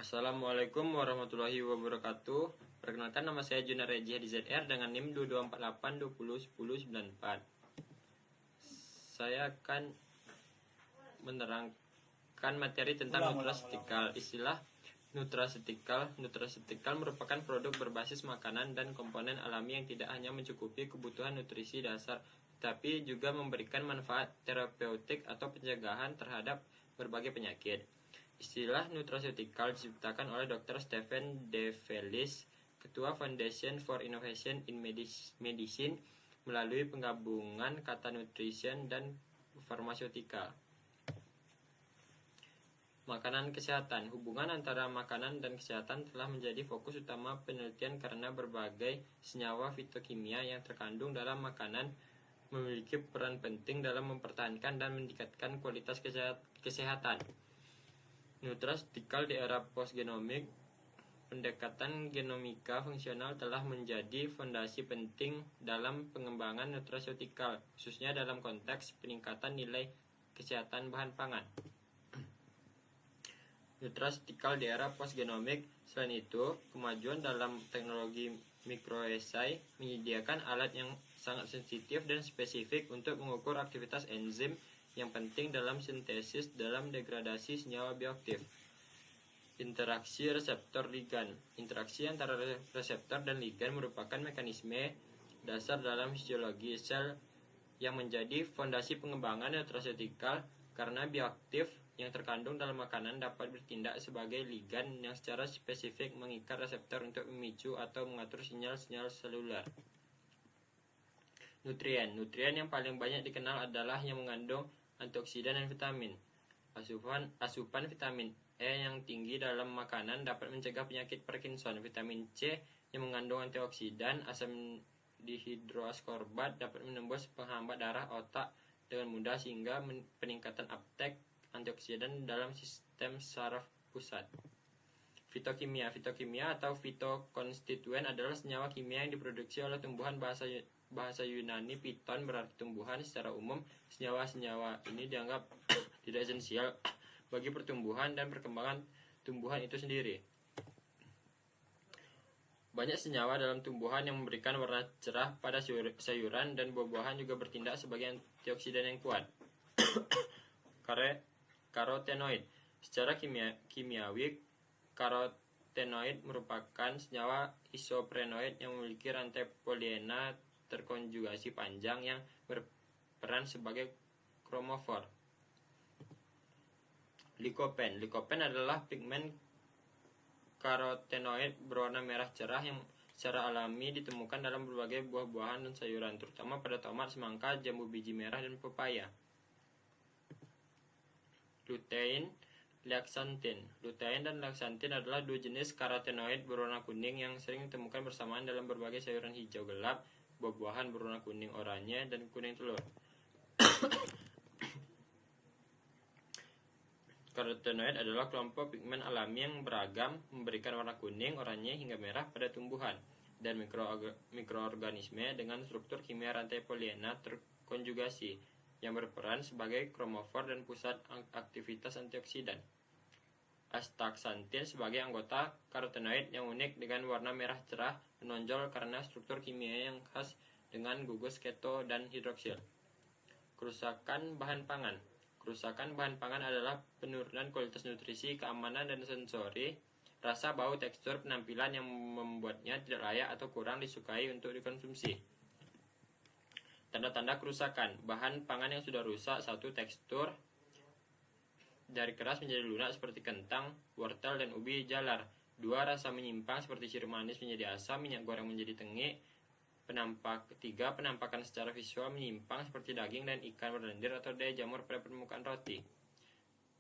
Assalamualaikum warahmatullahi wabarakatuh. Perkenalkan, nama saya Junar Reji Hadi ZR dengan NIM 2248201094. Saya akan menerangkan materi tentang nutrasetikal. Istilah nutrasetikal merupakan produk berbasis makanan dan komponen alami yang tidak hanya mencukupi kebutuhan nutrisi dasar, tapi juga memberikan manfaat terapeutik atau pencegahan terhadap berbagai penyakit. Istilah nutraceutical diciptakan oleh Dr. Stephen D. Velis, Ketua Foundation for Innovation in Medicine, melalui penggabungan kata nutrition dan farmaseutika. Makanan kesehatan. Hubungan antara makanan dan kesehatan telah menjadi fokus utama penelitian karena berbagai senyawa fitokimia yang terkandung dalam makanan memiliki peran penting dalam mempertahankan dan meningkatkan kualitas kesehatan. Nutraceutical di era postgenomik, pendekatan genomika fungsional telah menjadi fondasi penting dalam pengembangan nutraceutical, khususnya dalam konteks peningkatan nilai kesehatan bahan pangan. Nutraceutical di era postgenomik. Selain itu, kemajuan dalam teknologi microarray menyediakan alat yang sangat sensitif dan spesifik untuk mengukur aktivitas enzim yang penting dalam sintesis dalam degradasi senyawa bioaktif. Interaksi reseptor ligan. Interaksi antara reseptor dan ligan merupakan mekanisme dasar dalam fisiologi sel yang menjadi fondasi pengembangan nutraceutical karena bioaktif yang terkandung dalam makanan dapat bertindak sebagai ligan yang secara spesifik mengikat reseptor untuk memicu atau mengatur sinyal-sinyal seluler. Nutrien yang paling banyak dikenal adalah yang mengandung antioksidan dan vitamin. Asupan vitamin E yang tinggi dalam makanan dapat mencegah penyakit Parkinson. Vitamin C yang mengandung antioksidan asam dihidroaskorbat dapat menembus penghambat darah otak dengan mudah sehingga peningkatan uptake antioksidan dalam sistem saraf pusat. Fitokimia atau fitokonstituen adalah senyawa kimia yang diproduksi oleh tumbuhan. Bahasa Yunani piton berarti tumbuhan. Secara umum, senyawa-senyawa ini dianggap tidak esensial bagi pertumbuhan dan perkembangan tumbuhan itu sendiri. Banyak senyawa dalam tumbuhan yang memberikan warna cerah pada sayuran dan buah-buahan juga bertindak sebagai antioksidan yang kuat. Karotenoid. Secara kimiawi, karotenoid merupakan senyawa isoprenoid yang memiliki rantai poliena terkonjugasi panjang yang berperan sebagai kromofor. Likopen adalah pigmen karotenoid berwarna merah cerah yang secara alami ditemukan dalam berbagai buah-buahan dan sayuran, terutama pada tomat, semangka, jambu biji merah, dan pepaya. Lutein dan laksantin adalah dua jenis karotenoid berwarna kuning yang sering ditemukan bersamaan dalam berbagai sayuran hijau gelap, buah-buahan berwarna kuning oranye, dan kuning telur. Karotenoid adalah kelompok pigmen alami yang beragam, memberikan warna kuning, oranye, hingga merah pada tumbuhan dan mikroorganisme dengan struktur kimia rantai poliena terkonjugasi yang berperan sebagai kromofor dan pusat aktivitas antioksidan. Astaxanthin sebagai anggota karotenoid yang unik dengan warna merah cerah menonjol karena struktur kimia yang khas dengan gugus keto dan hidroksil. Kerusakan bahan pangan adalah penurunan kualitas nutrisi, keamanan dan sensori, rasa, bau, tekstur, penampilan yang membuatnya tidak layak atau kurang disukai untuk dikonsumsi. Tanda-tanda kerusakan. Bahan pangan yang sudah rusak. 1. Tekstur dari keras menjadi lunak seperti kentang, wortel, dan ubi jalar. 2. Rasa menyimpang seperti sirup manis menjadi asam, minyak goreng menjadi tengik. 3. Penampakan secara visual menyimpang seperti daging dan ikan berlendir atau daya jamur pada permukaan roti.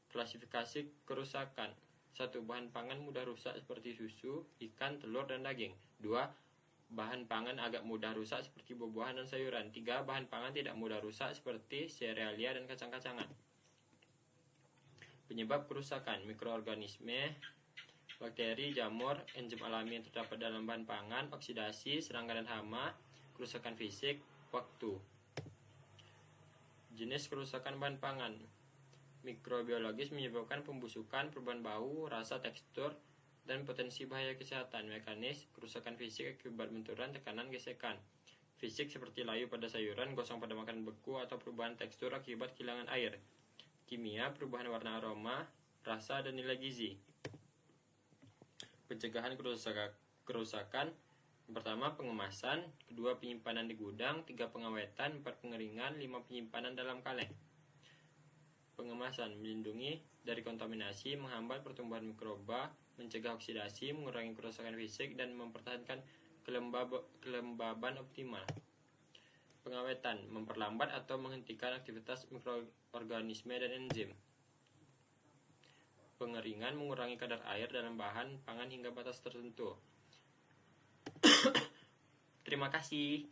Klasifikasi kerusakan. 1. Bahan pangan mudah rusak seperti susu, ikan, telur, dan daging. 2. Bahan pangan agak mudah rusak seperti buah-buahan dan sayuran. 3. Bahan pangan tidak mudah rusak seperti serealia dan kacang-kacangan. Penyebab kerusakan. Mikroorganisme, bakteri, jamur, enzim alami yang terdapat dalam bahan pangan, oksidasi, serangga dan hama, kerusakan fisik, waktu. Jenis kerusakan bahan pangan. Mikrobiologis menyebabkan pembusukan, perubahan bau, rasa, tekstur, dan potensi bahaya kesehatan. Mekanis kerusakan fisik akibat benturan, tekanan, gesekan. Fisik seperti layu pada sayuran, gosong pada makanan beku, atau perubahan tekstur akibat kehilangan air. Kimia, perubahan warna, aroma, rasa, dan nilai gizi. Pencegahan kerusakan. Pertama, pengemasan. Kedua, penyimpanan di gudang. Tiga, pengawetan. Empat, pengeringan. Lima, penyimpanan dalam kaleng. Pengemasan melindungi dari kontaminasi, menghambat pertumbuhan mikroba, mencegah oksidasi, mengurangi kerusakan fisik, dan mempertahankan kelembaban optimal. Pengawetan memperlambat atau menghentikan aktivitas mikroorganisme dan enzim. Pengeringan mengurangi kadar air dalam bahan pangan hingga batas tertentu. Terima kasih.